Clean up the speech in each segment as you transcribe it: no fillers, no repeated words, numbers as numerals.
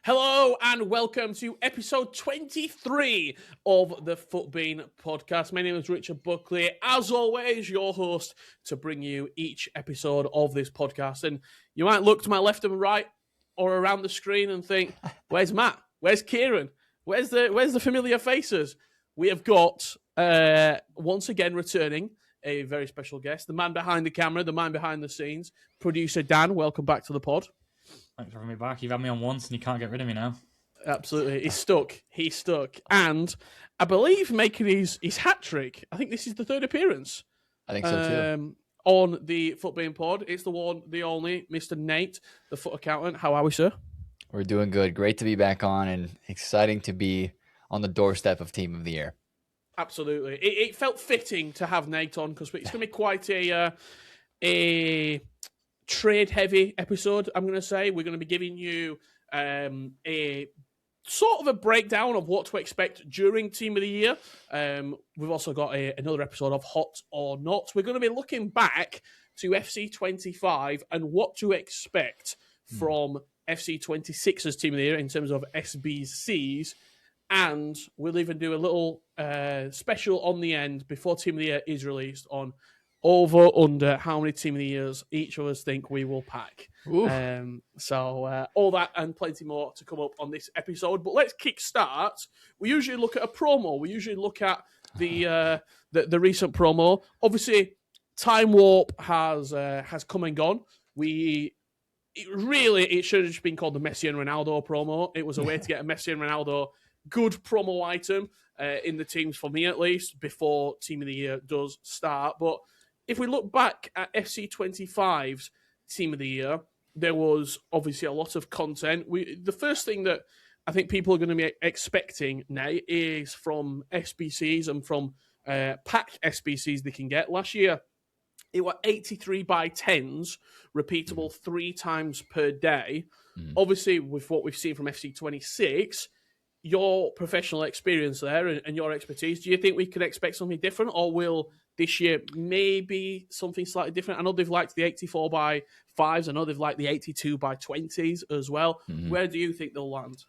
Hello and welcome to episode 23 of the FUTBIN podcast. My name is Richard Buckley. As always, your host to bring you each episode of this podcast. And you might look to my left and right or around the screen and think, where's Matt? Where's Kieran? Where's the familiar faces? We have got, once again, returning a very special guest, the man behind the camera, the man behind the scenes, producer Dan. Welcome back to the pod. Thanks for having me back. You've had me on once and you can't get rid of me now. Absolutely. He's stuck. And I believe making his hat trick. I think this is the third appearance. I think so too. On the FUTBIN pod. It's the one, the only, Mr. Nate, the foot accountant. How are we, sir? We're doing good. Great to be back on and exciting to be on the doorstep of Team of the Year. Absolutely. It felt fitting to have Nate on because it's going to be quite a trade-heavy episode, I'm going to say. We're going to be giving you a sort of a breakdown of what to expect during Team of the Year. We've also got another episode of Hot or Not. We're going to be looking back to FC25 and what to expect from FC26's Team of the Year in terms of SBCs. And we'll even do a little special on the end before Team of the Year is released on over, under how many Team of the Years each of us think we will pack. So all that and plenty more to come up on this episode. But let's kick start. We usually look at a promo. We usually look at the recent promo. Obviously, Time Warp has come and gone. It should have just been called the Messi and Ronaldo promo. It was a way to get a Messi and Ronaldo good promo item in the teams, for me at least, before Team of the Year does start. But if we look back at FC25's Team of the Year, there was obviously a lot of content. The first thing that I think people are going to be expecting now is from SBCs and from pack SBCs they can get. Last year, it were 83 by 10s, repeatable 3 times per day. Obviously, with what we've seen from FC26, your professional experience there and your expertise, do you think we could expect something different, or will this year maybe something slightly different? I know they've liked the 84 by 5s. I know they've liked the 82 by 20s as well. Where do you think they'll land?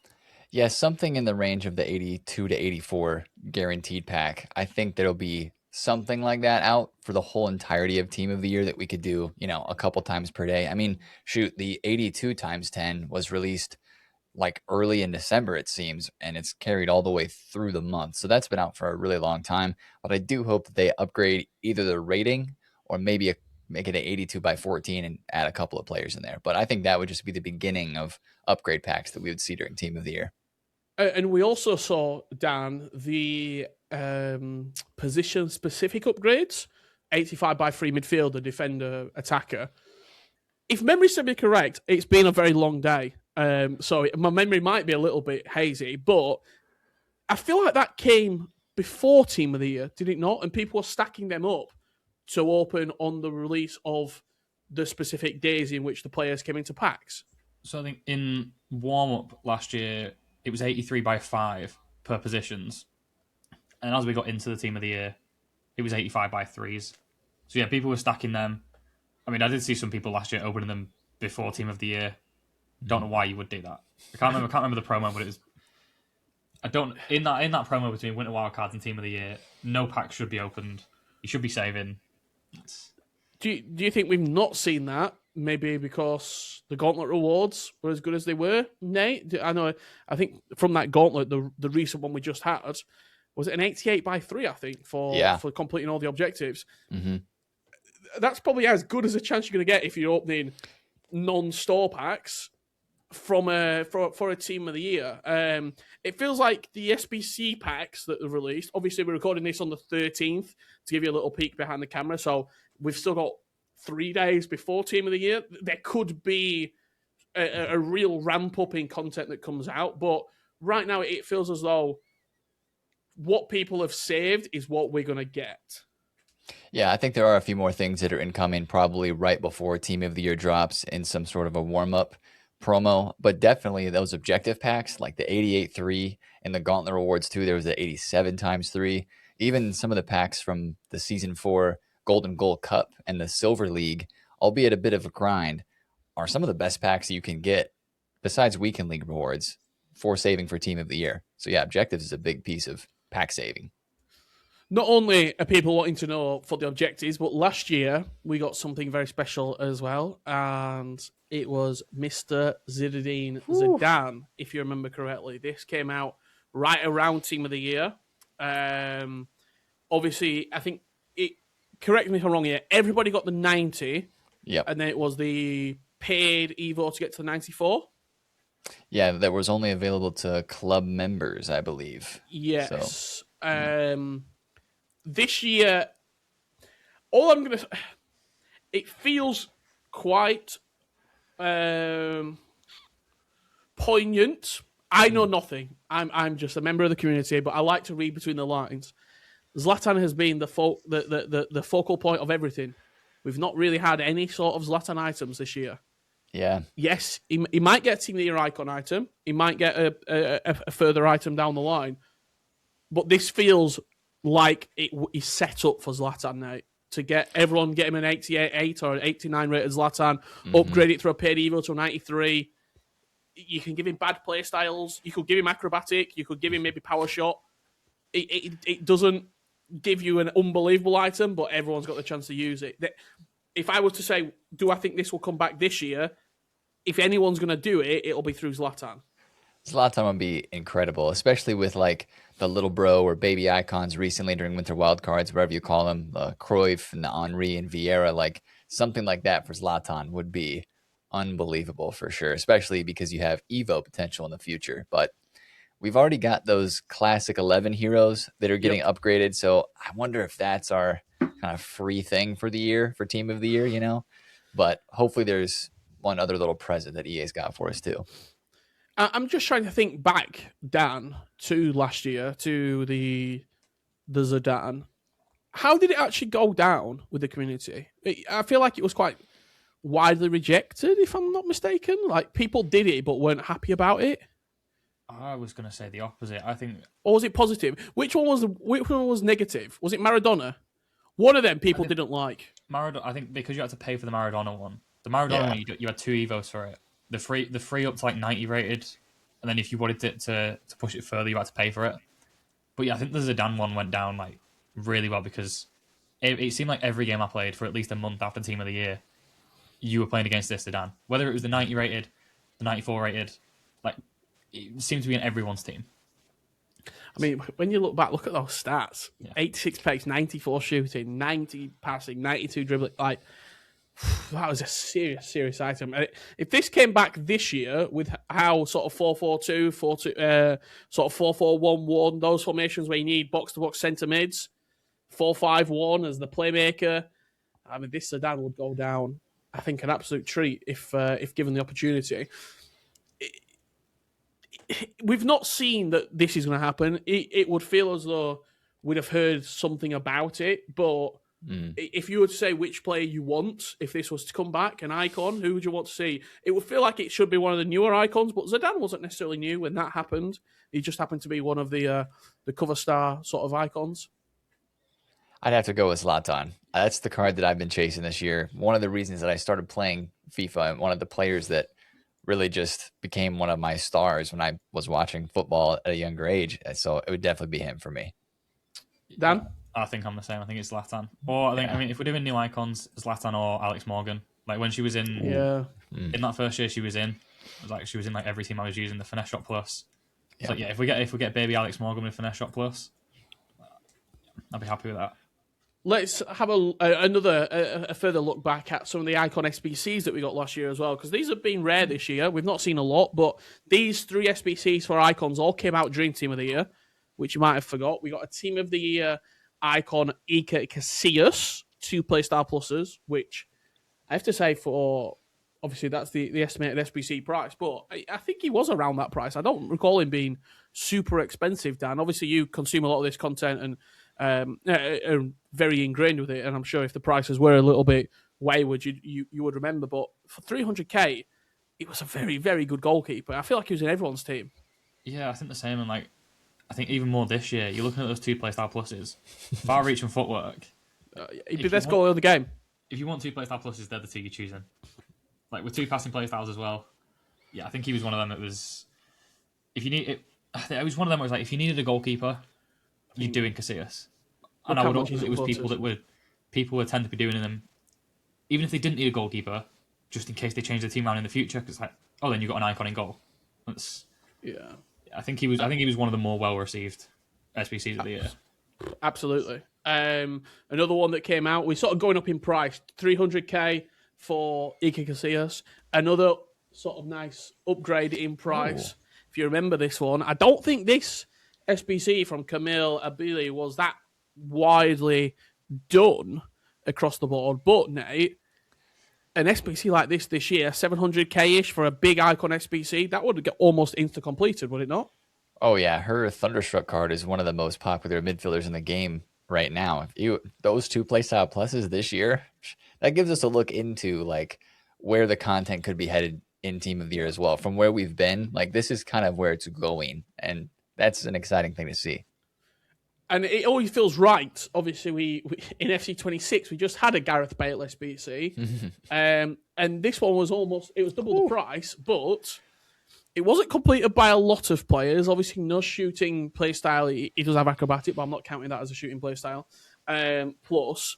Yeah, something in the range of the 82 to 84 guaranteed pack. I think there'll be something like that out for the whole entirety of Team of the Year that we could do, a couple times per day. I mean, shoot, the 82 times 10 was released like early in December, it seems, and it's carried all the way through the month. So that's been out for a really long time. But I do hope that they upgrade either the rating or maybe make it an 82 by 14 and add a couple of players in there. But I think that would just be the beginning of upgrade packs that we would see during Team of the Year. And we also saw, Dan, the position-specific upgrades, 85 by 3 midfielder, defender, attacker. If memory serves me correct, it's been a very long day. So my memory might be a little bit hazy, but I feel like that came before Team of the Year, did it not? And people were stacking them up to open on the release of the specific days in which the players came into packs. So I think in warm-up last year, it was 83 by 5 per positions. And as we got into the Team of the Year, it was 85 by 3s. So yeah, people were stacking them. I mean, I did see some people last year opening them before Team of the Year. Don't know why you would do that. I can't remember the promo, but it was. In that promo between Winter Wildcards and Team of the Year, no packs should be opened. You should be saving. Do you think we've not seen that? Maybe because the Gauntlet rewards were as good as they were, Nate? I think from that Gauntlet, the recent one we just had, was it an 88 by 3, I think, for completing all the objectives. That's probably as good as a chance you're going to get if you're opening non-store packs for a Team of the Year. It feels like the SBC packs that they've released, obviously we're recording this on the 13th to give you a little peek behind the camera, so we've still got 3 days before Team of the Year. There could be a real ramp up in content that comes out, but right now it feels as though what people have saved is what we're going to get. Yeah, I think there are a few more things that are incoming probably right before Team of the Year drops in some sort of a warm-up promo, but definitely those objective packs like the 88-3 and the Gauntlet rewards too. There was the 87 times 3. Even some of the packs from the Season 4 Golden Goal Cup and the Silver League, albeit a bit of a grind, are some of the best packs you can get besides weekend league rewards, for saving for team of the year. So yeah, objectives is a big piece of pack saving. Not only are people wanting to know for the objectives, but last year we got something very special as well, and it was Mr. Zinedine Zidane, if you remember correctly. This came out right around Team of the Year. Obviously, I think correct me if I'm wrong here, everybody got the 90, and then it was the paid Evo to get to the 94. Yeah, that was only available to club members, I believe. Yes. So, this year, all I'm going to... It feels quite poignant. I know nothing. I'm just a member of the community, but I like to read between the lines. Zlatan has been the focal point of everything. We've not really had any sort of Zlatan items this year. Yeah. Yes, he might get a Team of the Year icon item. He might get a further item down the line. But this feels like it is set up for Zlatan now. To get him an 88 or an 89 rated Zlatan, upgrade it through a paid Evo to a 93. You can give him bad play styles. You could give him acrobatic. You could give him maybe power shot. It doesn't give you an unbelievable item, but everyone's got the chance to use it. If I was to say, do I think this will come back this year? If anyone's going to do it, it'll be through Zlatan. Zlatan would be incredible, especially with like the little bro or baby icons recently during Winter Wildcards, whatever you call them, the Cruyff and the Henry and Vieira, like something like that for Zlatan would be unbelievable for sure, especially because you have Evo potential in the future. But we've already got those classic 11 heroes that are getting upgraded. So I wonder if that's our kind of free thing for the year, for Team of the Year, you know? But hopefully there's one other little present that EA's got for us too. I'm just trying to think back, Dan, to last year, to the Zidane. How did it actually go down with the community? I feel like it was quite widely rejected, if I'm not mistaken. Like, people did it but weren't happy about it. I was going to say the opposite. I think... Or was it positive? Which one was negative? Was it Maradona? One of them people didn't like. Maradona. I think because you had to pay for the Maradona one. The Maradona one, you had 2 Evos for it. The free up to like 90 rated, and then if you wanted it to push it further, you had to pay for it. But yeah, I think the Zidane one went down like really well because it seemed like every game I played for at least a month after Team of the Year, you were playing against this Zidane. Whether it was the 90 rated, the 94 rated, like it seemed to be in everyone's team. I mean, when you look back, look at those stats: 86 pace, 94 shooting, 90 passing, 92 dribbling, like. That was a serious item. If this came back this year with how sort of 4-4-2, 4-2, sort of 4-4-1-1, those formations where you need box-to-box centre mids, 4-5-1 as the playmaker, I mean, this Zidane would go down, I think, an absolute treat if given the opportunity. We've not seen that this is going to happen. It would feel as though we'd have heard something about it, but... If you were to say which player you want, if this was to come back, an icon, who would you want to see? It would feel like it should be one of the newer icons, but Zidane wasn't necessarily new when that happened. He just happened to be one of the cover star sort of icons. I'd have to go with Zlatan. That's the card that I've been chasing this year. One of the reasons that I started playing FIFA, and one of the players that really just became one of my stars when I was watching football at a younger age. So it would definitely be him for me. Dan? I think I'm the same. I think it's Zlatan. Or I mean, if we're doing new icons, Zlatan or Alex Morgan. Like when she was in that first year she was in, it was like she was in like every team I was using, the Finesse Shot Plus. So if we get baby Alex Morgan with Finesse Shot Plus, I'd be happy with that. Let's have a further look back at some of the icon SBCs that we got last year as well, because these have been rare this year. We've not seen a lot, but these 3 SBCs for icons all came out during Team of the Year, which you might have forgot. We got a Team of the Year icon Iker Casillas, 2 Playstyle Pluses, which I have to say for, obviously that's the estimated SBC price, but I think he was around that price. I don't recall him being super expensive, Dan. Obviously you consume a lot of this content and are very ingrained with it, and I'm sure if the prices were a little bit wayward, you would remember, but for 300k, he was a very, very good goalkeeper. I feel like he was in everyone's team. Yeah, I think the same, and like I think even more this year, you're looking at those 2 Playstyle Pluses. Far reach and footwork. He'd be the best goalie of the game. If you want 2 Playstyle Pluses, they're the 2 you're choosing. Like with 2 passing playstyles as well. yeah, I think he was one of them that was. If you need it, it was one of them. Where it was like if you needed a goalkeeper, you're doing Casillas, and I would hope it was people would tend to be doing them, even if they didn't need a goalkeeper, just in case they change the team around in the future. Because like, oh, then you got an icon in goal. That's Yeah. I think he was one of the more well received SBCs of the year. Absolutely. Another one that came out, we're sort of going up in price, 300k for Iker Casillas. Another sort of nice upgrade in price. If you remember this one, I don't think this SBC from Camille Abili was that widely done across the board, but Nate, an SBC like this year, 700k-ish for a big icon SBC, that would get almost insta-completed, would it not? Oh yeah, her Thunderstruck card is one of the most popular midfielders in the game right now. Those 2 playstyle pluses this year, that gives us a look into like where the content could be headed in Team of the Year as well. From where we've been, like this is kind of where it's going, and that's an exciting thing to see. And it always feels right. Obviously, we in FC26 we just had a Gareth Bale SBC, and this one was double the price, but it wasn't completed by a lot of players. Obviously, no shooting playstyle. He does have acrobatic, but I'm not counting that as a shooting playstyle. Plus,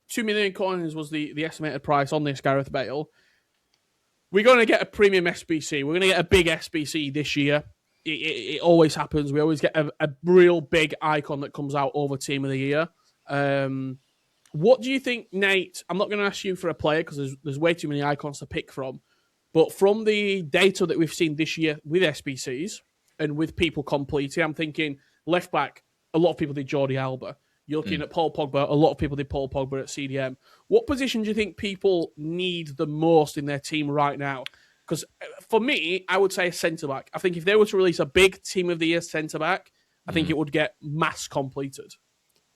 2 million coins was the estimated price on this Gareth Bale. We're going to get a premium SBC. We're going to get a big SBC this year. It always happens. We always get a real big icon that comes out over Team of the Year. What do you think, Nate? I'm not going to ask you for a player because there's way too many icons to pick from. But from the data that we've seen this year with SBCs and with people completing, I'm thinking left back, a lot of people did Jordi Alba. You're looking at Paul Pogba, a lot of people did Paul Pogba at CDM. What position do you think people need the most in their team right now? Because for me, I would say a centre-back. I think if they were to release a big Team of the Year centre-back, I think it would get mass completed.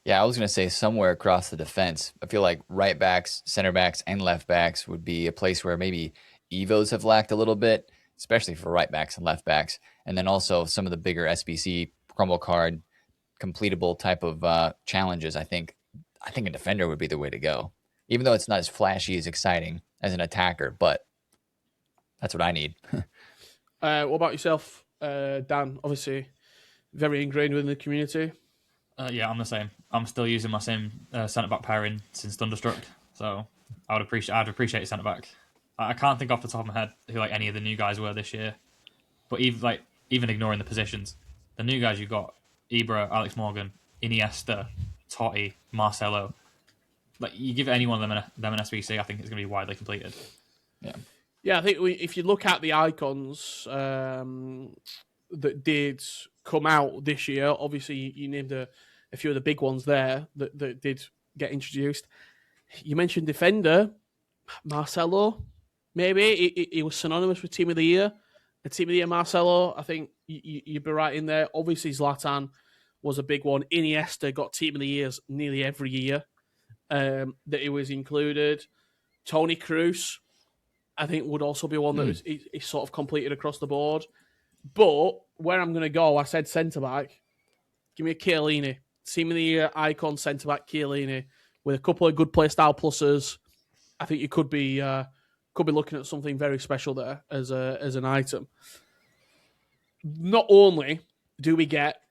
Yeah, I was going to say somewhere across the defense. I feel like right backs, center backs, and left backs would be a place where maybe Evos have lacked a little bit, especially for right backs and left backs. And then also some of the bigger SBC crumble card, completable type of challenges. I think a defender would be the way to go, even though it's not as flashy as exciting as an attacker, but that's what I need. What about yourself, Dan? Obviously, very ingrained within the community. Yeah, I'm the same. I'm still using my same centre-back pairing since Thunderstruck, so I'd appreciate centre-back. I can't think off the top of my head who like any of the new guys were this year, but even ignoring the positions, the new guys you got: Ibra, Alex Morgan, Iniesta, Totti, Marcelo. Like you give any one of them an SBC, I think it's going to be widely completed. Yeah, I think if you look at the icons that did come out this year, obviously you named a few of the big ones there that did get introduced. You mentioned defender, Marcelo. Maybe he was synonymous with Team of the Year. A Team of the Year Marcelo, I think you'd be right in there. Obviously, Zlatan was a big one. Iniesta got Team of the Years nearly every year that he was included. Toni Kroos, I think, would also be one that is sort of completed across the board. But where I'm going to go, I said centre-back. Give me a Chiellini. Team of the Year icon centre-back Chiellini with a couple of good play style pluses. I think you could be looking at something very special there as an item. Not only do we get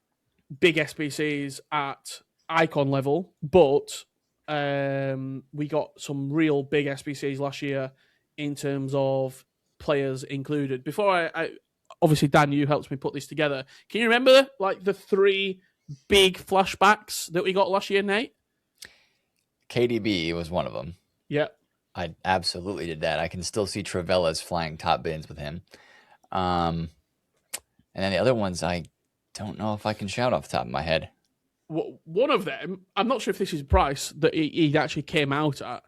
big SBCs at icon level, but we got some real big SBCs last year in terms of players included. Before I obviously, Dan, you helped me put this together. Can you remember like the 3 big flashbacks that we got last year, Nate? KDB was one of them. Yeah. I absolutely did that. I can still see Trevella's flying top bins with him. And then the other ones, I don't know if I can shout off the top of my head. One of them, I'm not sure if this is price that he actually came out at.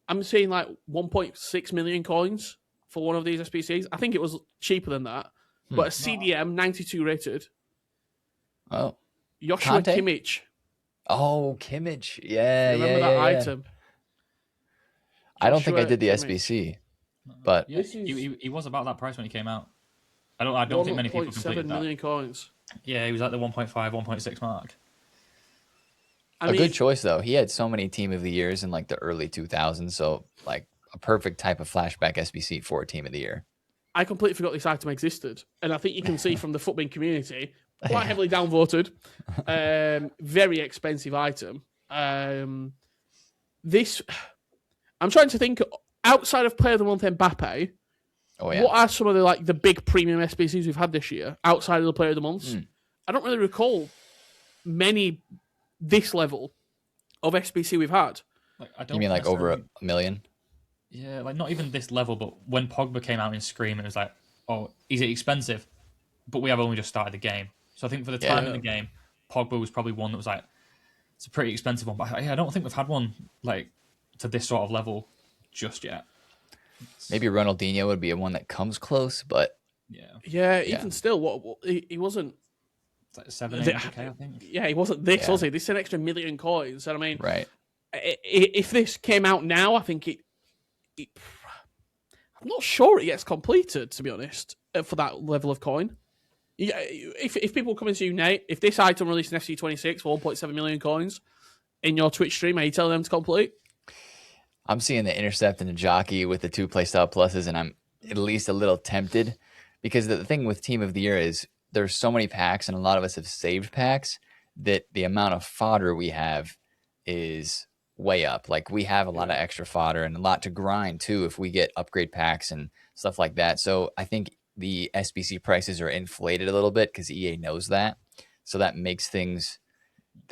I'm seeing like 1.6 million coins for one of these SBCs. I think it was cheaper than that. But a CDM 92 rated. Oh. Joshua Conte? Kimmich. Oh, Kimmich. Yeah, Remember that item? I don't think I did the Kimmich. SBC, but Yeah, he was about that price when he came out. I don't think many people completed 1.7 that. million coins. Yeah, he was at the 1.5, 1.6 mark. A good choice though. He had so many Team of the Years in like the early 2000s, so like a perfect type of flashback SBC for a Team of the Year. I completely forgot this item existed. And I think you can see from the FUTBIN community, quite heavily downvoted. Very expensive item. This, I'm trying to think, outside of Player of the Month Mbappe, what are some of the big premium SBCs we've had this year, outside of the Player of the Months? I don't really recall many this level of SBC we've had. You mean like over a million? Yeah, like not even this level, but when Pogba came out in Scream, it was like, oh, is it expensive? But we have only just started the game. So I think for the time in the game, Pogba was probably one that was like, it's a pretty expensive one. But I don't think we've had one like to this sort of level just yet. Maybe Ronaldinho would be one that comes close, but even still, what he wasn't. It's like 780K, I think. Yeah, he wasn't this, was he? This is an extra million coins. And I mean, right. If this came out now, I think I'm not sure it gets completed, to be honest, for that level of coin. Yeah, if people come into you, Nate, if this item released in FC26 for 1.7 million coins in your Twitch stream, are you telling them to complete? I'm seeing the Intercept and the Jockey with the 2 playstyle pluses, and I'm at least a little tempted, because the thing with Team of the Year is there's so many packs, and a lot of us have saved packs, that the amount of fodder we have is way up. Like, we have a lot of extra fodder and a lot to grind too if we get upgrade packs and stuff like that. So I think the SBC prices are inflated a little bit because EA knows that. So that makes things,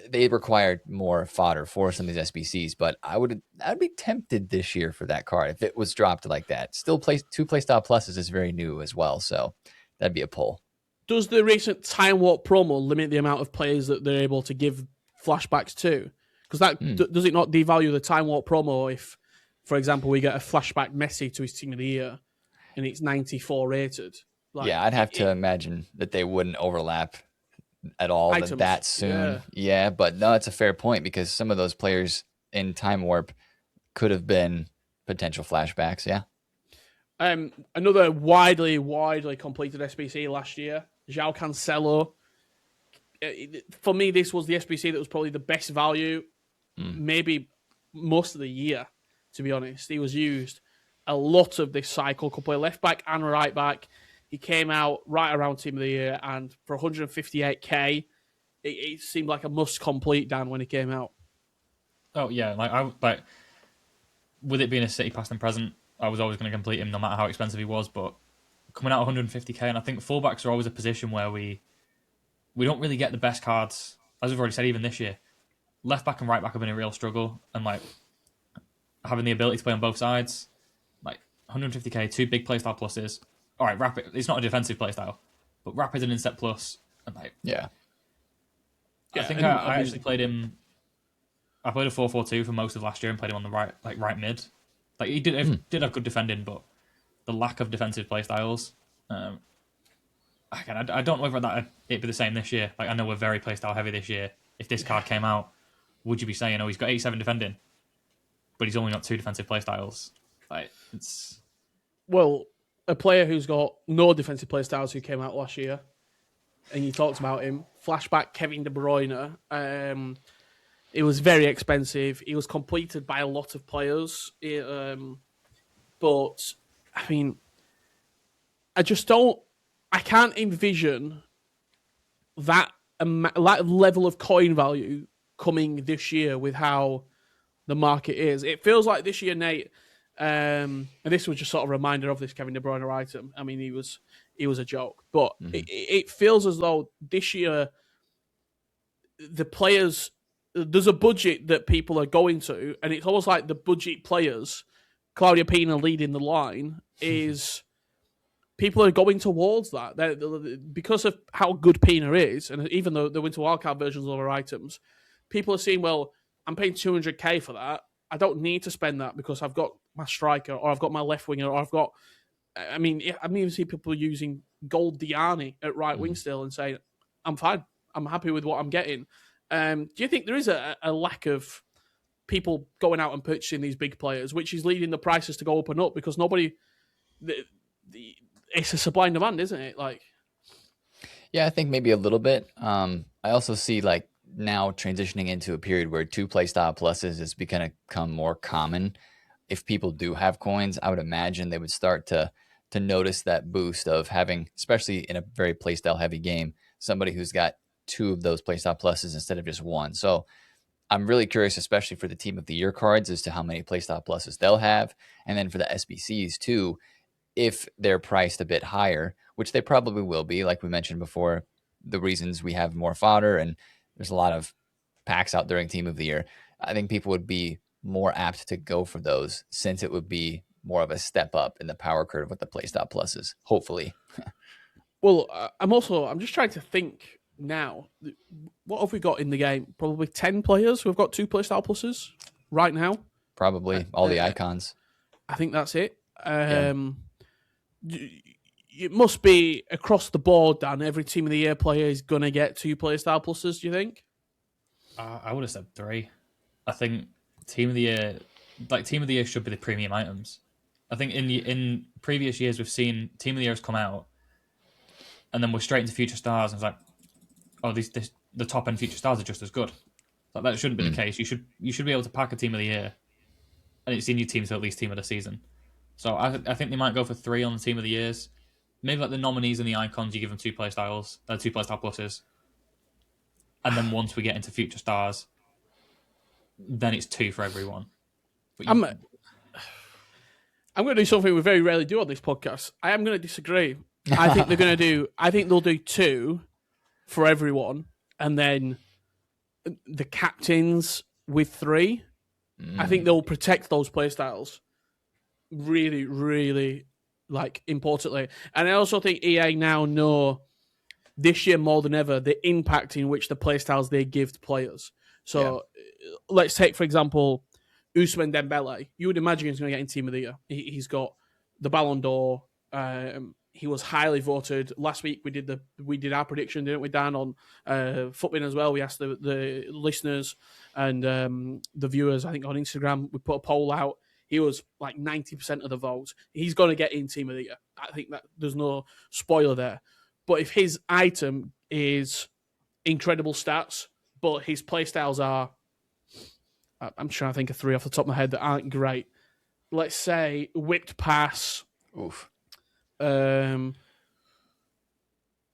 they require more fodder for some of these SBCs. But I'd be tempted this year for that card if it was dropped like that. Still, 2 playstyle pluses is very new as well, so that'd be a pull. Does the recent Time Warp promo limit the amount of players that they're able to give flashbacks to? Because that does it not devalue the Time Warp promo if, for example, we get a flashback Messi to his Team of the Year and it's 94 rated? I'd have to imagine that they wouldn't overlap at all that soon. Yeah, but no, it's a fair point, because some of those players in Time Warp could have been potential flashbacks. Yeah. Another widely completed SBC last year, João Cancelo. For me, this was the SBC that was probably the best value, maybe most of the year, to be honest. He was used a lot of this cycle, could play left back and right back. He came out right around Team of the Year, and for 158k, it seemed like a must complete, Dan, when he came out. Oh yeah, with it being a City past and present, I was always going to complete him no matter how expensive he was. But coming out 150k, and I think fullbacks are always a position where we don't really get the best cards, as we've already said. Even this year, left back and right back have been a real struggle, and like having the ability to play on both sides, like 150k, 2 big playstyle pluses. All right, rapid. It's not a defensive playstyle, but rapid and instep plus, and like I think I actually played him. I played a 4-4-2 for most of last year and played him on the right mid. Like he did have good defending, but the lack of defensive playstyles. I don't know whether it'd be the same this year. Like, I know we're very playstyle heavy this year. If this card came out, would you be saying, oh, he's got 87 defending, but he's only got 2 defensive playstyles? Like, it's... Well, a player who's got no defensive playstyles who came out last year, and you talked about him, flashback Kevin De Bruyne. It was very expensive. He was completed by a lot of players. But, I mean, I can't envision that level of coin value coming this year with how the market is. It feels like this year, Nate, and this was just sort of a reminder of this Kevin De Bruyne item. I mean, he was a joke, but it feels as though this year the players, there's a budget that people are going to, and it's almost like the budget players, Claudia Pina leading the line, is people are going towards that. Because of how good Pina is, and even though the Winter Wildcard versions of other items, people are saying, well, I'm paying 200k for that. I don't need to spend that because I've got my striker, or I've got my left winger, or I've got... I mean, I've even seen people using Gold Diani at right wing still and saying, I'm fine. I'm happy with what I'm getting. Do you think there is a lack of people going out and purchasing these big players, which is leading the prices to go up and up because nobody... It's a supply and demand, isn't it? Like, yeah, I think maybe a little bit. I also see like now transitioning into a period where 2 playstyle pluses is going to become more common. If people do have coins, I would imagine they would start to to notice that boost of having, especially in a very playstyle heavy game, somebody who's got 2 of those playstyle pluses instead of just 1. So I'm really curious, especially for the Team of the Year cards, as to how many playstyle pluses they'll have. And then for the SBCs too, if they're priced a bit higher, which they probably will be, like we mentioned before, the reasons we have more fodder and there's a lot of packs out during Team of the Year, I think people would be more apt to go for those, since it would be more of a step up in the power curve with the playstyle pluses, hopefully. Well, I'm just trying to think now. What have we got in the game? Probably 10 players who have got 2 playstyle pluses right now. Probably all the icons. I think that's it. Yeah. It must be across the board, Dan. Every Team of the Year player is going to get 2 playstyle pluses, do you think? I would have said 3. I think Team of the Year should be the premium items. I think in previous years we've seen Team of the Year has come out, and then we're straight into Future Stars, and it's like, oh, the top end Future Stars are just as good. Like, that shouldn't be the case. You should be able to pack a Team of the Year, and it's in your team to at least Team of the Season. So I think they might go for 3 on the Team of the Years. Maybe like the nominees and the icons, you give them 2 playstyle pluses, and then once we get into Future Stars, then it's 2 for everyone. But I'm going to do something we very rarely do on this podcast. I am going to disagree. I think they'll do 2 for everyone, and then the captains with 3. I think they'll protect those playstyles really, really, like, importantly. And I also think EA now know this year more than ever the impact in which the playstyles they give to players. So let's take, for example, Ousmane Dembele. You would imagine he's going to get in Team of the Year. He's got the Ballon d'Or. He was highly voted. Last week we did our prediction, didn't we, Dan, on FUTBIN as well. We asked the listeners and the viewers, I think, on Instagram. We put a poll out. He was like 90% of the votes. He's going to get in Team of the Year. I think that there's no spoiler there. But if his item is incredible stats, but his playstyles are, I'm trying to think of 3 off the top of my head that aren't great. Let's say whipped pass. Oof.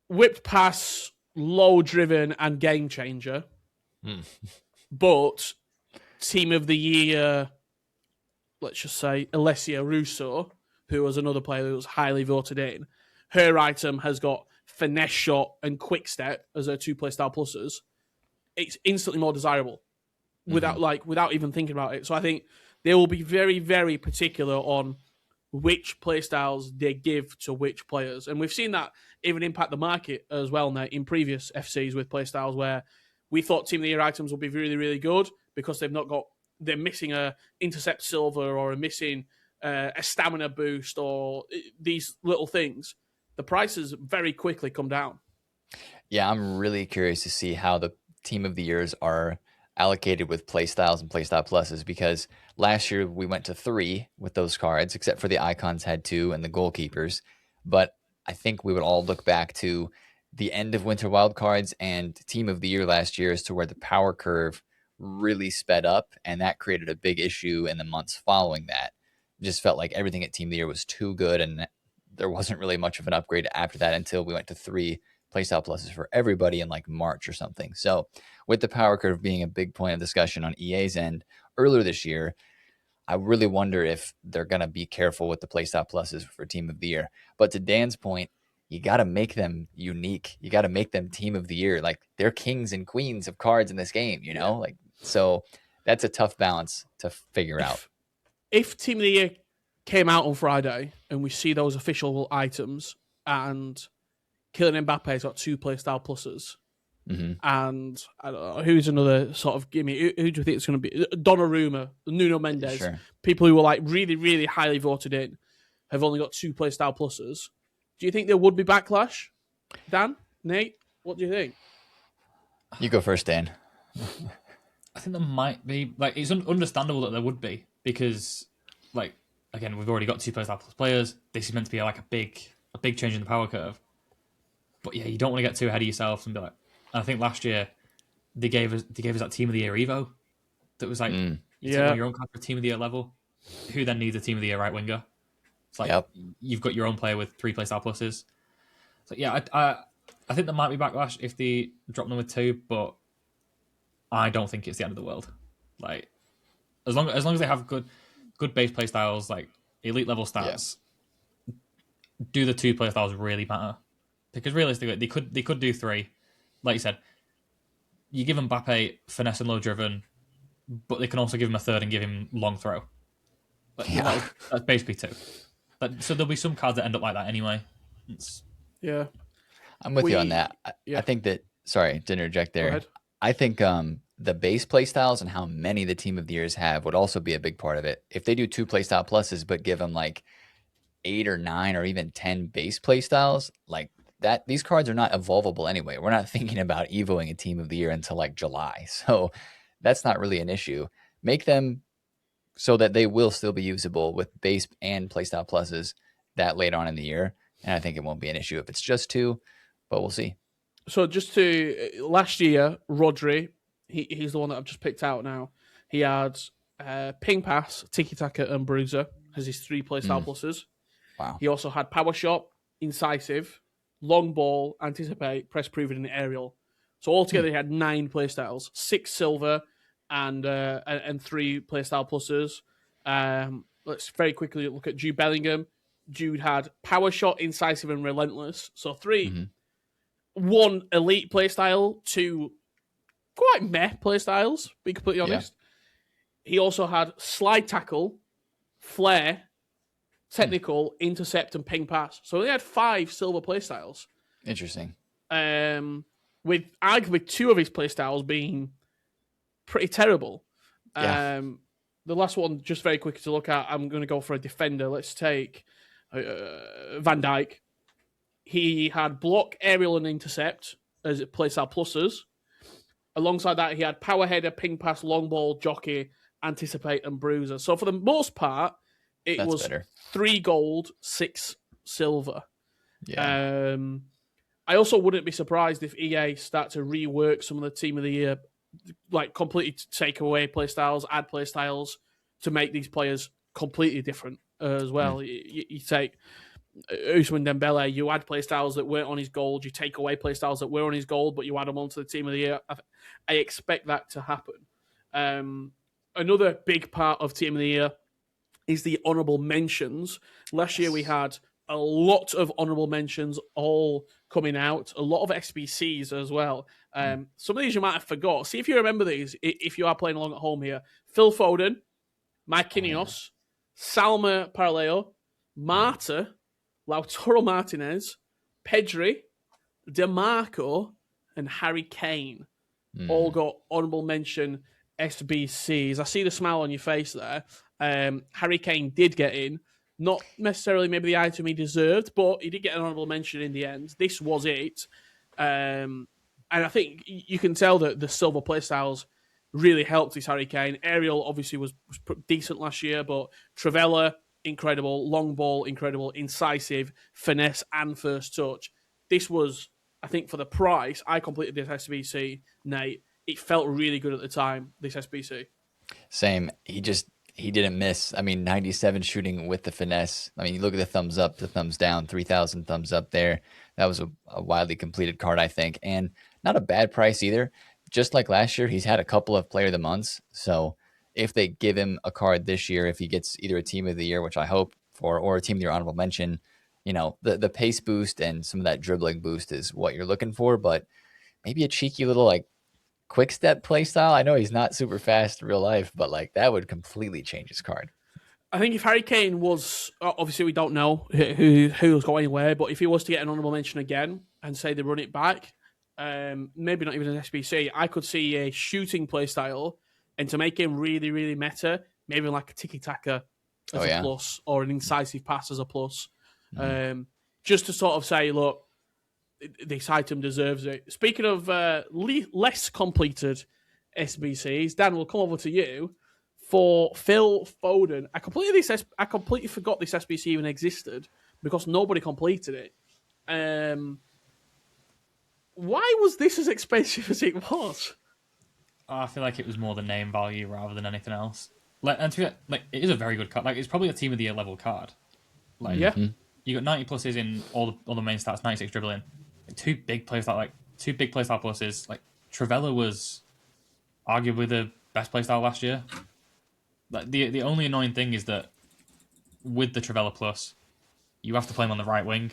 Whipped pass, low driven, and game changer. But Team of the Year, let's just say Alessia Russo, who was another player who was highly voted in. Her item has got finesse shot and quick step as her 2 playstyle pluses. It's instantly more desirable without even thinking about it. So I think they will be very, very particular on which playstyles they give to which players. And we've seen that even impact the market as well now in previous FCs with playstyles where we thought Team of the Year items would be really, really good because they're missing a intercept silver or missing a stamina boost or these little things. The prices very quickly come down. Yeah, I'm really curious to see how the Team of the Years are allocated with playstyles and playstyle pluses, because last year we went to 3 with those cards, except for the icons had 2 and the goalkeepers. But I think we would all look back to the end of Winter Wildcards and Team of the Year last year as to where the power curve really sped up, and that created a big issue in the months following that. It just felt like everything at Team of the Year was too good, and there wasn't really much of an upgrade after that until we went to 3 playstyle pluses for everybody in like March or something. So with the power curve being a big point of discussion on EA's end earlier this year, I really wonder if they're going to be careful with the playstyle pluses for Team of the Year. But to Dan's point, you got to make them unique. You got to make them Team of the Year. Like, they're kings and queens of cards in this game, you know? Like, so that's a tough balance to figure out. If Team of the Year came out on Friday and we see those official items and Kylian Mbappe's got 2 playstyle pluses, and I don't know, who's another sort of gimme? Who do you think it's going to be? Donnarumma, Nuno Mendes, people who were like really, really highly voted in, have only got 2 playstyle pluses. Do you think there would be backlash? Dan, Nate, what do you think? You go first, Dan. I think there might be. Like, it's understandable that there would be, because, like, again, we've already got 2 playstyle plus players. This is meant to be like a big change in the power curve. But yeah, you don't want to get too ahead of yourself and be like. I think last year they gave us that Team of the Year Evo that was like you take on your own card for Team of the Year level. Who then needs a Team of the Year right winger? It's like you've got your own player with 3 playstyle pluses. So yeah, I think there might be backlash if they drop them with 2, but I don't think it's the end of the world. Like as long as they have good base playstyles, like elite level stats, do the 2 playstyles really matter? Because realistically, they could do 3. Like you said, you give Mbappe finesse and low driven, but they can also give him a third and give him long throw. That's basically 2. So there'll be some cards that end up like that anyway. I'm with you on that. I think that. Sorry to interject there. I think the base playstyles and how many the team of the years have would also be a big part of it. If they do 2 playstyle pluses, but give them like 8 or 9 or even 10 base playstyles, like that, these cards are not evolvable anyway. We're not thinking about evoing a team of the year until like July, so that's not really an issue. Make them so that they will still be usable with base and playstyle pluses that late on in the year, and I think it won't be an issue if it's just 2, but we'll see. So last year, Rodri, he's the one that I've just picked out now. He had Ping Pass, Tiki Taka, and Bruiser as his 3 playstyle pluses. Wow. He also had Power Shot, Incisive, Long Ball, Anticipate, Press Proven, and Aerial. So altogether, he had 9 playstyles, 6 silver, and 3 playstyle pluses. Let's very quickly look at Jude Bellingham. Jude had Power Shot, Incisive, and Relentless. So 3, 1 elite playstyle, 2 quite meh playstyles, to be completely honest. He also had Slide Tackle, Flare, Technical, Intercept, and Ping Pass. So he had 5 silver playstyles. Interesting. With arguably 2 of his playstyles being pretty terrible. The last one, just very quickly to look at, I'm going to go for a defender. Let's take Van Dijk. He had Block, Aerial, and Intercept as playstyle pluses. Alongside that, he had Power Header, Ping Pass, Long Ball, Jockey, Anticipate, and Bruiser. So for the most part, It was better. 3 gold, 6 silver. Yeah. I also wouldn't be surprised if EA start to rework some of the Team of the Year, like completely take away playstyles, add playstyles to make these players completely different as well. You take Ousmane Dembele, you add playstyles that weren't on his gold, you take away playstyles that were on his gold, but you add them onto the Team of the Year. I expect that to happen. Another big part of Team of the Year is the honourable mentions. Last year we had a lot of honourable mentions all coming out, a lot of SBCs as well. Some of these you might have forgot. See if you remember these, if you are playing along at home here. Phil Foden, Mike Ineos, Salma Paraleo, Marta, Lautaro Martinez, Pedri, DeMarco, and Harry Kane. All got honourable mention SBCs. I see the smile on your face there. Harry Kane did get in. Not necessarily maybe the item he deserved, but he did get an honourable mention in the end. This was it. And I think you can tell that the silver playstyles really helped this Harry Kane. Aerial obviously was decent last year, but Travella, incredible. Long Ball, incredible. Incisive, Finesse, and First Touch. This was, I think, for the price, I completed this SBC, Nate. It felt really good at the time, this SBC. Same. He didn't miss. I mean, 97 shooting with the finesse. I mean, you look at the thumbs up, the thumbs down, 3,000 thumbs up there. That was a widely completed card, I think. And not a bad price either. Just like last year, he's had a couple of Player of the Months. So if they give him a card this year, if he gets either a Team of the Year, which I hope for, or a Team of the Year honorable mention, you know, the pace boost and some of that dribbling boost is what you're looking for. But maybe a cheeky little, like, quick step play style. I know he's not super fast in real life, but like that would completely change his card. I think if Harry Kane was, obviously we don't know who's going anywhere, but if he was to get an honourable mention again and say they run it back, maybe not even an SBC, I could see a shooting play style, and to make him really, really meta, maybe like a tiki-taka as a plus or an incisive pass as a plus. Just to sort of say, look, this item deserves it. Speaking of less completed SBCs, Dan, we'll come over to you for Phil Foden. I completely forgot this SBC even existed because nobody completed it. Why was this as expensive as it was? I feel like it was more the name value rather than anything else. It is a very good card. Like, it's probably a Team of the Year level card. Like, Yeah. you got 90 pluses in all the main stats, 96 dribbling. Two big playstyle pluses. Like, Trivella was arguably the best playstyle last year. Like, the only annoying thing is that with the Trivella plus, you have to play him on the right wing.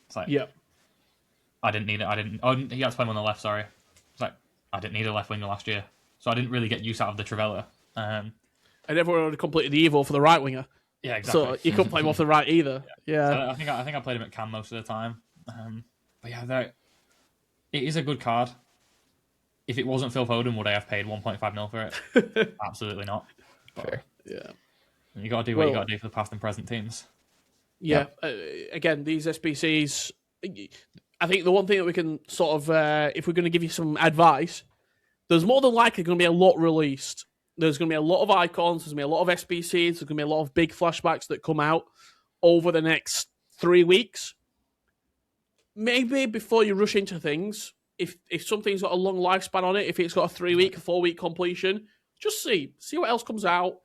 It's like, Yeah. I didn't need it. Oh, he had to play him on the left. Sorry, it's like I didn't need a left winger last year, so I didn't really get use out of the Trivella. And everyone already completed the Evo for the right winger. Yeah, exactly. So you couldn't play him off the right either. Yeah. So I think I played him at cam most of the time. But yeah, it is a good card. If it wasn't Phil Foden, would I have paid 1.5 mil for it? Absolutely not. But Fair. Yeah. You got to do what you got to do for the past and present teams. Yeah. Again, these SBCs, I think the one thing that we can sort of, if we're going to give you some advice, there's more than likely going to be a lot released. There's going to be a lot of icons. There's going to be a lot of SBCs. There's going to be a lot of big flashbacks that come out over the next 3 weeks. Maybe before you rush into things, if something's got a long lifespan on it, if it's got a 3-week, 4-week completion, just see what else comes out,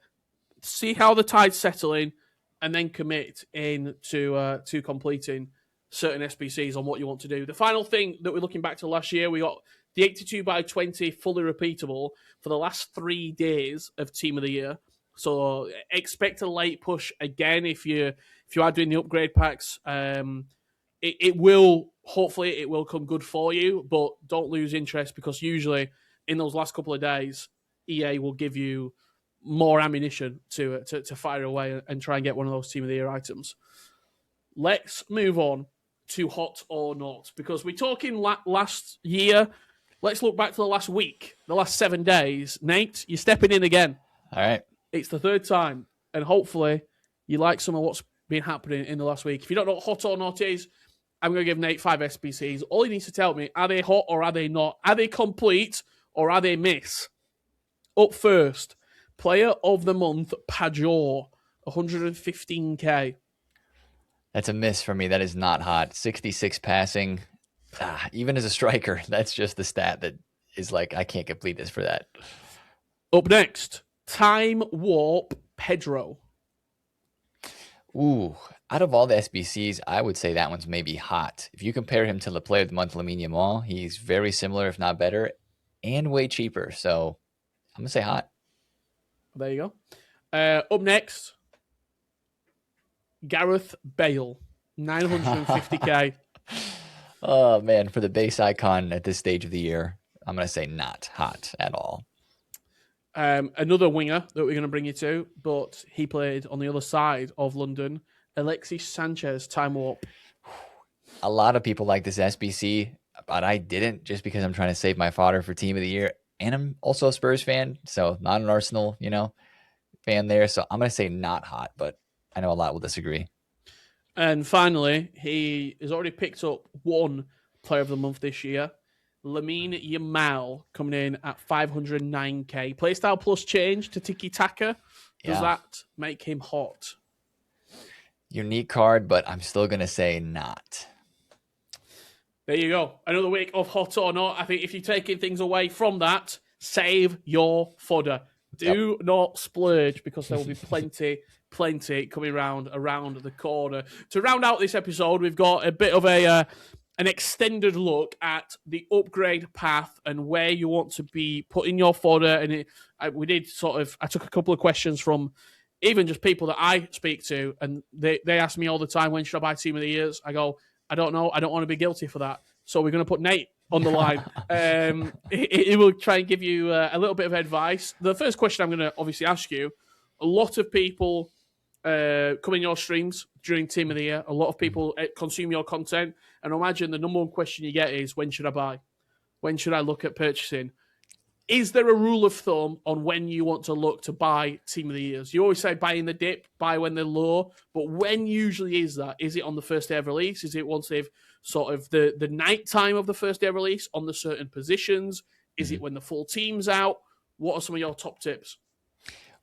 see how the tide's settling, and then commit in to completing certain SBCs on what you want to do. The final thing that we're looking back to last year, we got the 82x20 fully repeatable for the last 3 days of Team of the Year. So expect a late push again if you are doing the upgrade packs. It will, hopefully it will come good for you, but don't lose interest because usually in those last couple of days, EA will give you more ammunition to fire away and try and get one of those Team of the Year items. Let's move on to Hot or Not, because we're talking last year. Let's look back to the last week, the last 7 days. Nate, you're stepping in again. All right. It's the 3rd time, and hopefully you like some of what's been happening in the last week. If you don't know what Hot or Not is, I'm going to give Nate 5 SBCs. All he needs to tell me, are they hot or are they not? Are they complete or are they miss? Up first, Player of the Month, Pajor, 115k. That's a miss for me. That is not hot. 66 passing. Even as a striker, that's just the stat that is like, I can't complete this for that. Up next, Time Warp, Pedro. Ooh, out of all the SBCs, I would say that one's maybe hot. If you compare him to the Player of the Month, Lamine Yamal, he's very similar, if not better, and way cheaper. So I'm going to say hot. There you go. Up next, Gareth Bale, 950k. Oh, man, for the base icon at this stage of the year, I'm going to say not hot at all. Another winger that we're going to bring you to, but he played on the other side of London, Alexis Sanchez, Time Warp. A lot of people like this SBC, but I didn't just because I'm trying to save my fodder for Team of the Year. And I'm also a Spurs fan, so not an Arsenal, fan there. So I'm going to say not hot, but I know a lot will disagree. And finally, he has already picked up one Player of the Month this year. Lamine Yamal coming in at 509k. Playstyle plus change to Tiki Taka. Does that make him hot? Unique card, but I'm still going to say not. There you go. Another week of Hot or Not. I think if you're taking things away from that, save your fodder. Do not splurge because there will be plenty coming around the corner. To round out this episode, we've got a bit of an extended look at the upgrade path and where you want to be putting your fodder. And I took a couple of questions from even just people that I speak to, and they ask me all the time, when should I buy Team of the Years? I go, I don't know. I don't want to be guilty for that. So we're going to put Nate on the line. He will try and give you a little bit of advice. The first question I'm going to obviously ask you, a lot of people come in your streams during Team of the Year. A lot of people consume your content. And imagine the number one question you get is, when should I buy? When should I look at purchasing? Is there a rule of thumb on when you want to look to buy Team of the Years? You always say buy in the dip, buy when they're low, but when usually is that? Is it on the first day of release? Is it once they've sort of the night time of the first day of release on the certain positions? Is it when the full team's out? What are some of your top tips?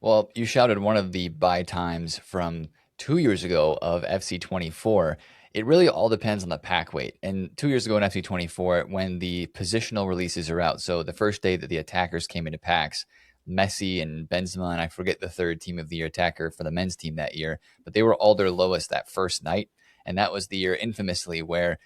Well, you shouted one of the buy times from 2 years ago of FC24. It really all depends on the pack weight. And 2 years ago in FC24, when the positional releases are out, so the first day that the attackers came into packs, Messi and Benzema, and I forget the third team of the year attacker for the men's team that year, but they were all their lowest that first night. And that was the year infamously where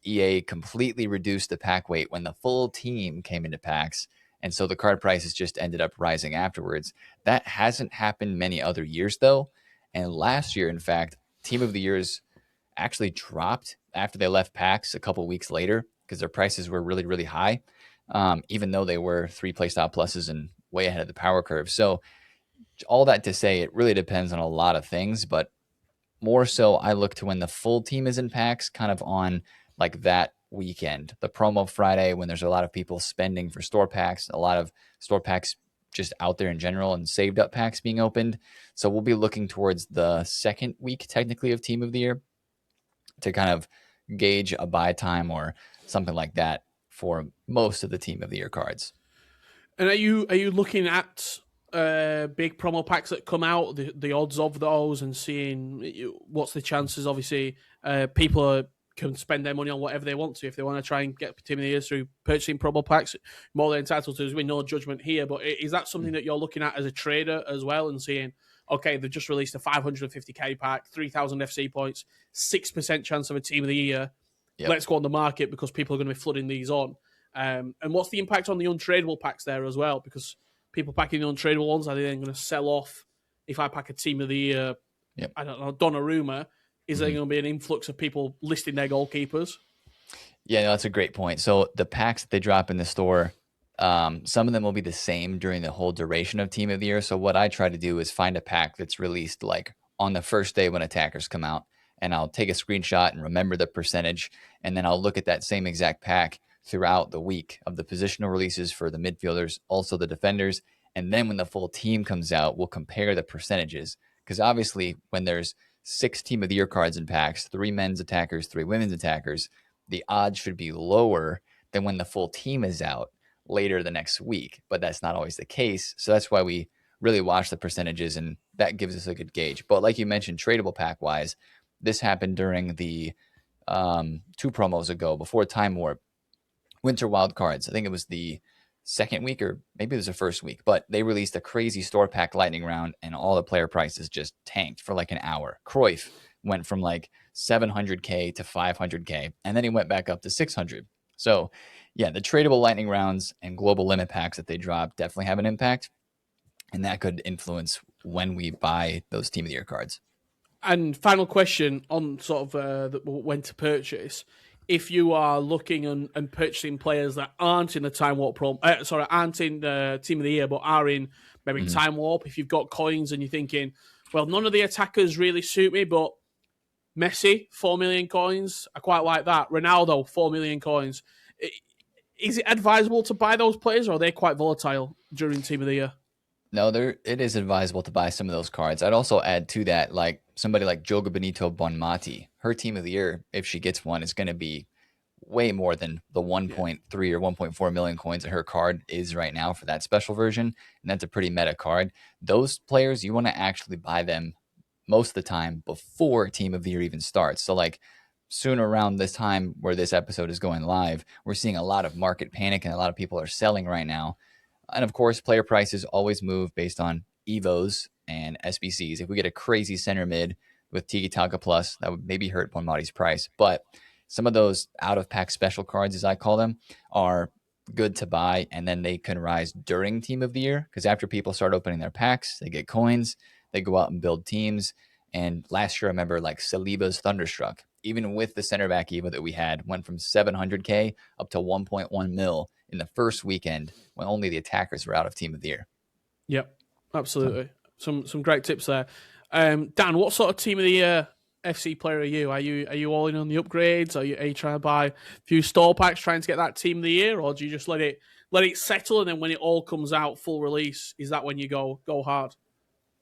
EA completely reduced the pack weight when the full team came into packs. And so the card prices just ended up rising afterwards. That hasn't happened many other years, though. And last year, in fact, Team of the Years actually dropped after they left packs a couple weeks later because their prices were really, really high, even though they were 3 playstyle pluses and way ahead of the power curve. So all that to say, it really depends on a lot of things, but more so I look to when the full team is in packs, kind of on like that weekend, the promo Friday, when there's a lot of people spending for store packs, a lot of store packs just out there in general, and saved up packs being opened. So we'll be looking towards the second week technically of Team of the Year to kind of gauge a buy time or something like that for most of the Team of the Year cards. And are you looking at big promo packs that come out, the odds of those, and seeing what's the chances? Obviously, people can spend their money on whatever they want to. If they want to try and get Team of the Year through purchasing promo packs, more than entitled to. There's been no judgment here. But is that something that you're looking at as a trader as well, and seeing, okay, they've just released a 550k pack, 3,000 FC points, 6% chance of a Team of the Year. Yep. Let's go on the market because people are going to be flooding these on. And what's the impact on the untradeable packs there as well? Because people packing the untradeable ones, are they then going to sell off if I pack a Team of the Year, yep. I don't know, Donnarumma? Is there going to be an influx of people listing their goalkeepers? Yeah, no, that's a great point. So the packs that they drop in the store, some of them will be the same during the whole duration of Team of the Year. So what I try to do is find a pack that's released like on the first day when attackers come out, and I'll take a screenshot and remember the percentage, and then I'll look at that same exact pack throughout the week of the positional releases for the midfielders, also the defenders. And then when the full team comes out, we'll compare the percentages. Because obviously when there's 6 Team of the Year cards in packs, 3 men's attackers, 3 women's attackers, the odds should be lower than when the full team is out later the next week. But that's not always the case. So that's why we really watch the percentages, and that gives us a good gauge. But like you mentioned, tradable pack wise, this happened during the 2 promos ago before Time Warp. Winter Wild Cards. I think it was the second week, or maybe it was the first week, but they released a crazy store pack lightning round, and all the player prices just tanked for like an hour. Cruyff went from like 700k to 500k, and then he went back up to 600. So yeah, the tradable lightning rounds and global limit packs that they drop definitely have an impact, and that could influence when we buy those Team of the Year cards. And final question on sort of when to purchase. If you are looking and purchasing players that aren't in the Time Warp aren't in the Team of the Year, but are in maybe Time Warp, if you've got coins and you're thinking, well, none of the attackers really suit me, but Messi, 4 million coins, I quite like that. Ronaldo, 4 million coins. Is it advisable to buy those players, or are they quite volatile during Team of the Year? No, it is advisable to buy some of those cards. I'd also add to that, like somebody like Joga Benito Bonmati, her Team of the Year, if she gets one, is going to be way more than the 1.3 or 1.4 million coins that her card is right now for that special version. And that's a pretty meta card. Those players, you want to actually buy them most of the time before Team of the Year even starts. So like soon around this time where this episode is going live, we're seeing a lot of market panic and a lot of people are selling right now. And of course, player prices always move based on EVOs and SBCs. If we get a crazy center mid with Tiki Taka Plus, that would maybe hurt Bonmati's price. But some of those out-of-pack special cards, as I call them, are good to buy, and then they can rise during Team of the Year, because after people start opening their packs, they get coins, they go out and build teams. And last year, I remember like Saliba's Thunderstruck, even with the center back EVO that we had, went from 700k up to 1.1 mil in the first weekend when only the attackers were out of Team of the Year. Yep, absolutely. Some great tips there. Dan, what sort of Team of the Year FC player are you? Are you all in on the upgrades? Are you trying to buy a few store packs trying to get that Team of the Year, or do you just let it settle, and then when it all comes out full release, is that when you go hard?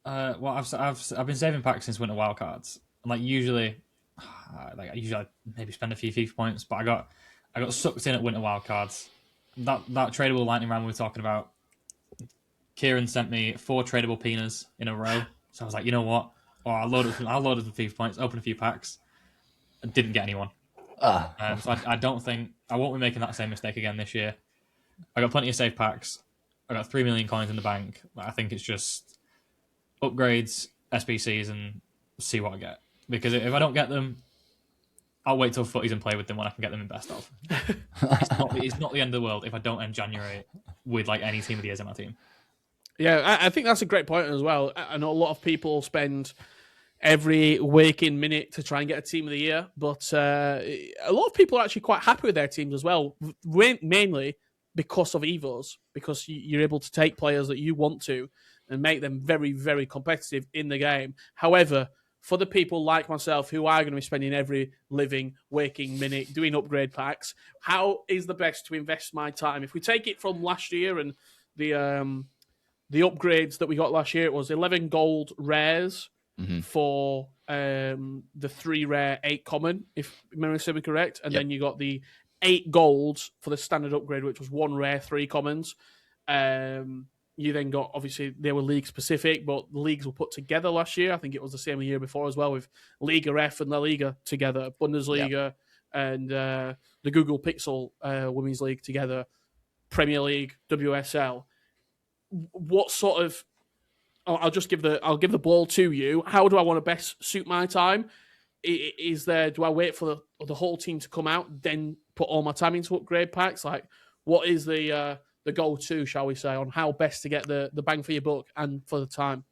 Well, I've been saving packs since Winter Wildcards. And like usually I maybe spend a few FIFA points, but I got sucked in at Winter Wildcards. That tradable lightning round we were talking about. Kieran sent me 4 tradable Pinas in a row, so I was like, you know what? I'll load up some FIFA points, open a few packs, and didn't get anyone. So I don't think I won't be making that same mistake again this year. I got plenty of save packs. I got 3 million coins in the bank. I think it's just upgrades, SBCs, and see what I get. Because if I don't get them, I'll wait till footies and play with them when I can get them in best of. It's not the end of the world if I don't end January with like any team of the years in my team. Yeah, I think that's a great point as well. I know a lot of people spend every waking minute to try and get a team of the year, but a lot of people are actually quite happy with their teams as well, mainly because of Evos, because you're able to take players that you want to and make them very, very competitive in the game. However, for the people like myself who are going to be spending every living, waking minute doing upgrade packs, how is the best to invest my time? If we take it from last year and the upgrades that we got last year, it was 11 gold rares for the 3 rare, 8 common, if memory serves me correct. And then you got the 8 golds for the standard upgrade, which was 1 rare, 3 commons. You then got, obviously, they were league specific, but the leagues were put together last year. I think it was the same the year before as well, with Liga F and La Liga together, Bundesliga and the Google Pixel Women's League together, Premier League, WSL. What sort of... I'll give the ball to you. How do I want to best suit my time? Do I wait for the whole team to come out, then put all my time into upgrade packs? Like, what is the go-to, shall we say, on how best to get the bang for your buck and for the time?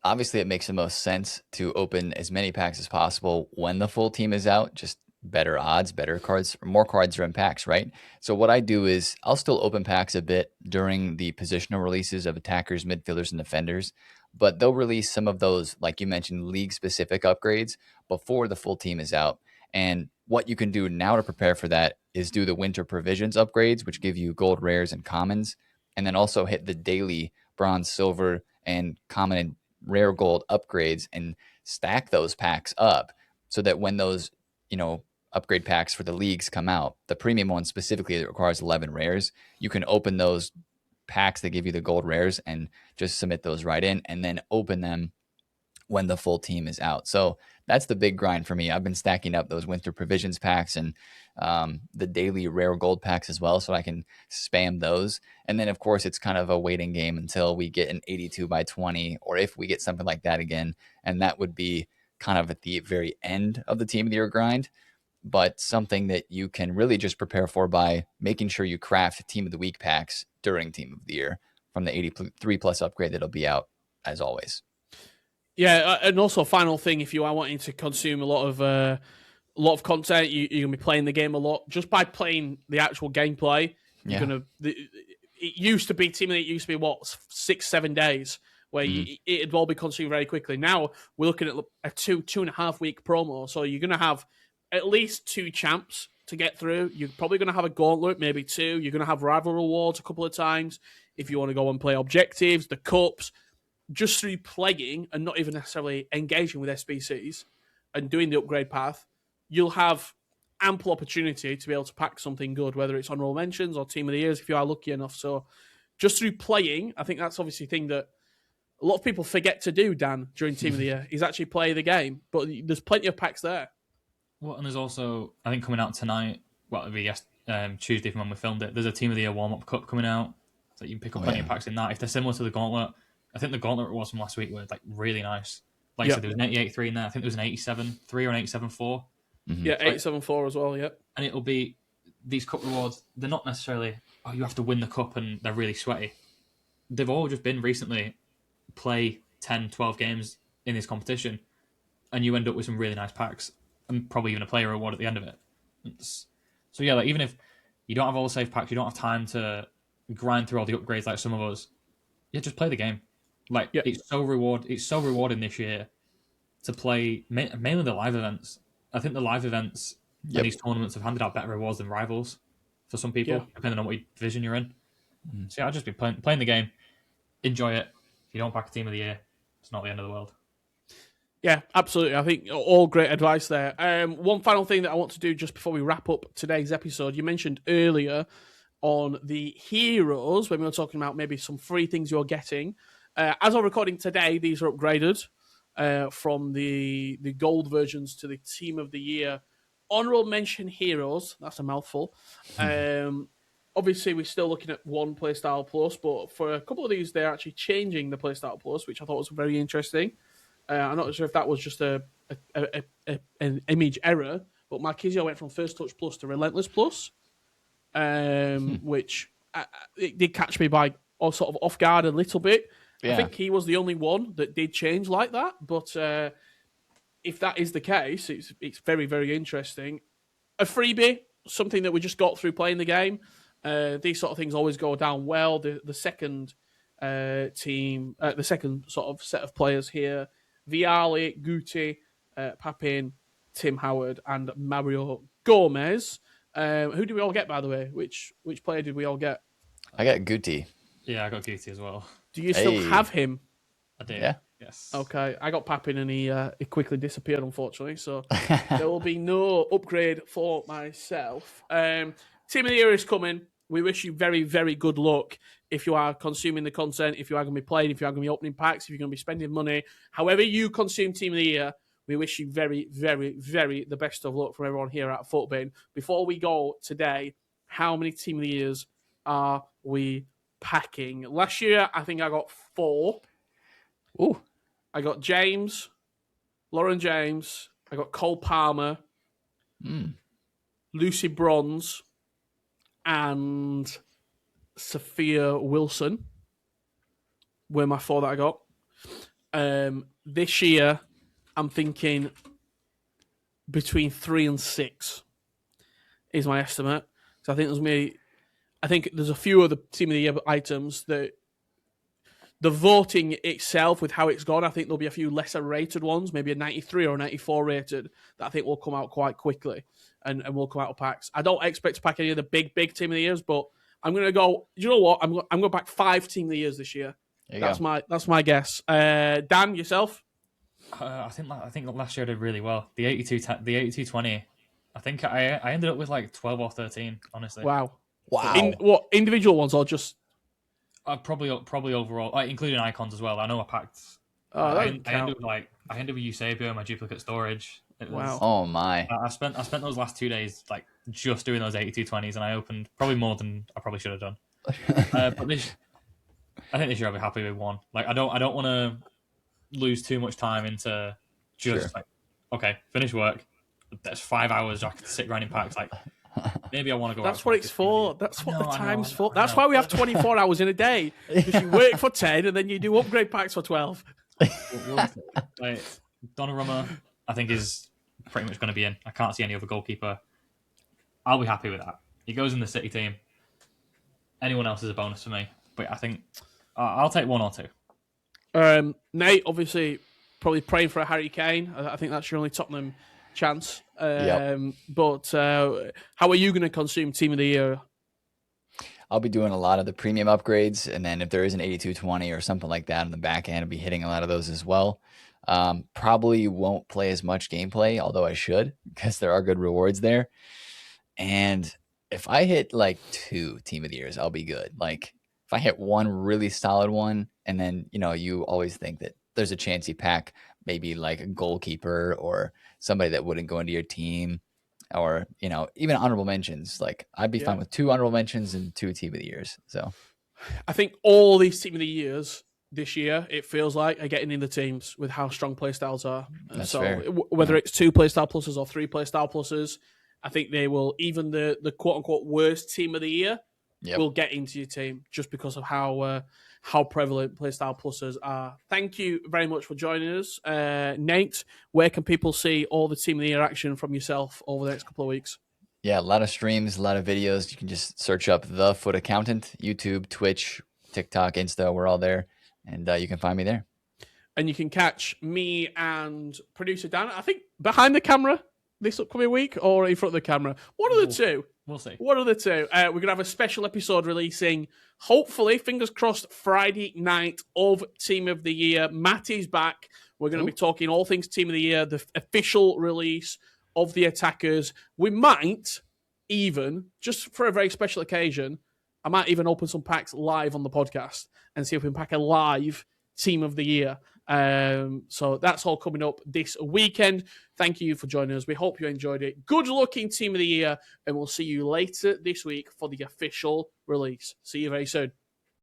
Obviously, it makes the most sense to open as many packs as possible when the full team is out. Just better odds, better cards, more cards are in packs, right? So what I do is I'll still open packs a bit during the positional releases of attackers, midfielders, and defenders, but they'll release some of those, like you mentioned, league-specific upgrades before the full team is out. And what you can do now to prepare for that is do the winter provisions upgrades, which give you gold rares and commons, and then also hit the daily bronze, silver, and common and rare gold upgrades and stack those packs up so that when those, upgrade packs for the leagues come out, the premium one specifically that requires 11 rares, you can open those packs that give you the gold rares and just submit those right in and then open them when the full team is out. So that's the big grind for me. I've been stacking up those winter provisions packs and the daily rare gold packs as well, so I can spam those. And then, of course, it's kind of a waiting game until we get an 82 by 20, or if we get something like that again. And that would be kind of at the very end of the team of the year grind, but something that you can really just prepare for by making sure you craft team of the week packs during team of the year from the 83 plus upgrade that'll be out as always. Yeah, and also final thing, if you are wanting to consume a lot of content, you're gonna be playing the game a lot. Just by playing the actual gameplay, you're gonna. It used to be team of the, it used to be 6-7 days where it'd all be consumed very quickly. Now we're looking at a 2.5 week promo, so you're gonna have at least 2 champs to get through. You're probably gonna have a gauntlet, maybe 2. You're gonna have rival rewards a couple of times if you want to go and play objectives, the cups. Just through playing and not even necessarily engaging with SBCs and doing the upgrade path, you'll have ample opportunity to be able to pack something good, whether it's honorable mentions or team of the years if you are lucky enough. So just through playing, I think that's obviously a thing that a lot of people forget to do, Dan, during team of the year, is actually play the game. But there's plenty of packs there. Well, and there's also, I think coming out tonight, well, it'll be Tuesday from when we filmed it, there's a team of the year warm-up cup coming out, so you can pick up plenty of packs in that. If they're similar to the gauntlet, I think the gauntlet rewards from last week were like really nice. Like I said, there was an 88.3 in there. I think there was an 87.3 or an 87.4. Yeah, 87.4 as well, yeah. And it'll be, these cup rewards, they're not necessarily, you have to win the cup and they're really sweaty. They've all just been recently play 10, 12 games in this competition and you end up with some really nice packs and probably even a player reward at the end of it. So yeah, like even if you don't have all the safe packs, you don't have time to grind through all the upgrades like some of us, just play the game. It's so rewarding this year to play mainly the live events. I think the live events and these tournaments have handed out better rewards than rivals for some people, depending on what division you're in. So yeah, I'll just be playing the game, enjoy it. If you don't pack a team of the year, it's not the end of the world. Yeah, absolutely. I think all great advice there. One final thing that I want to do just before we wrap up today's episode, you mentioned earlier on the heroes, when we were talking about maybe some free things you're getting. As I'm recording today, these are upgraded from the gold versions to the team of the year. Honorable mention heroes, that's a mouthful. obviously we're still looking at one playstyle plus, but for a couple of these, they're actually changing the playstyle plus, which I thought was very interesting. I'm not sure if that was just an image error, but Marquisio went from First Touch Plus to Relentless Plus, which it did catch me by sort of off guard a little bit. Yeah. I think he was the only one that did change like that, but if that is the case, it's very, very interesting. A freebie, something that we just got through playing the game. These sort of things always go down well. The second team, the second sort of set of players here, Viali, Guti, Papin, Tim Howard, and Mario Gomez. Who did we all get, by the way? Which player did we all get? I got Guti. Yeah, I got Guti as well. Do you still have him? I do. Yeah. Yes. Okay, I got Papin and he quickly disappeared, unfortunately. So there will be no upgrade for myself. Team of the Year is coming. We wish you very, very good luck if you are consuming the content, if you are going to be playing, if you are going to be opening packs, if you're going to be spending money. However you consume Team of the Year, we wish you very, very, very the best of luck from everyone here at FUTBIN. Before we go today, how many Team of the Years are we packing? Last year, I think I got 4. Ooh. I got James, Lauren James. I got Cole Palmer, Lucy Bronze, and Sophia Wilson were my 4 that I got. This year, I'm thinking between 3 and 6 is my estimate. So I think there's a few other Team of the Year items that the voting itself, with how it's gone, I think there'll be a few lesser rated ones, maybe a 93 or a 94 rated, that I think will come out quite quickly and will come out of packs. I don't expect to pack any of the big Team of the Years, but I'm going to go, you know what? I'm going to back 5 Team of the Years this year. That's my guess. Dan, yourself? I think last year I did really well. The 82-20, I think I ended up with like 12 or 13, honestly. Wow. Wow. Individual ones or just... Probably overall, including icons as well. I know I packed. I ended with Eusebio, my duplicate storage. Wow. Oh my. I spent those last 2 days like just doing those 82-20s, and I opened probably more than I probably should have done. But I think this year I'll be happy with 1. Like I don't want to lose too much time into just okay, finish work. That's 5 hours I can sit grinding packs. Like maybe I want to go. That's what it's for. That's what the time's for. That's why we have 24 hours in a day. Because you work for 10 and then you do upgrade packs for 12. Like, Donnarumma, I think, is pretty much going to be in. I can't see any other goalkeeper. I'll be happy with that. He goes in the City team. Anyone else is a bonus for me. But I think I'll take 1 or 2. Nate, obviously, probably praying for a Harry Kane. I think that's your only Tottenham chance. But how are you going to consume Team of the Year? I'll be doing a lot of the premium upgrades, and then if there is an 82-20 or something like that on the back end, I'll be hitting a lot of those as well. Probably won't play as much gameplay, although I should, because there are good rewards there. And if I hit like 2 Team of the Years, I'll be good. Like if I hit 1 really solid one, and then you always think that there's a chance you pack maybe like a goalkeeper or somebody that wouldn't go into your team, or even honorable mentions. Like I'd be fine with 2 honorable mentions and 2 Team of the Years. So I think all these Team of the Years this year, it feels like, are getting in the teams with how strong playstyles are. That's so fair. Whether it's 2 playstyle pluses or 3 playstyle pluses, I think they will, even the quote unquote worst Team of the Year will get into your team just because of how prevalent playstyle pluses are. Thank you very much for joining us. Nate, where can people see all the Team of the Year action from yourself over the next couple of weeks? Yeah, a lot of streams, a lot of videos. You can just search up The Foot Accountant, YouTube, Twitch, TikTok, Insta. We're all there, and you can find me there. And you can catch me and producer Dan, I think, behind the camera this upcoming week, or in front of the camera. One of the two. We'll see. One of the two. We're going to have a special episode releasing, hopefully, fingers crossed, Friday night of Team of the Year. Matty's back. We're going to be talking all things Team of the Year, the official release of the attackers. We might even, just for a very special occasion, I might even open some packs live on the podcast and see if we can pack a live Team of the Year. So that's all coming up this weekend. Thank you for joining us. We hope you enjoyed it. Good luck in Team of the Year, and we'll see you later this week for the official release. See you very soon.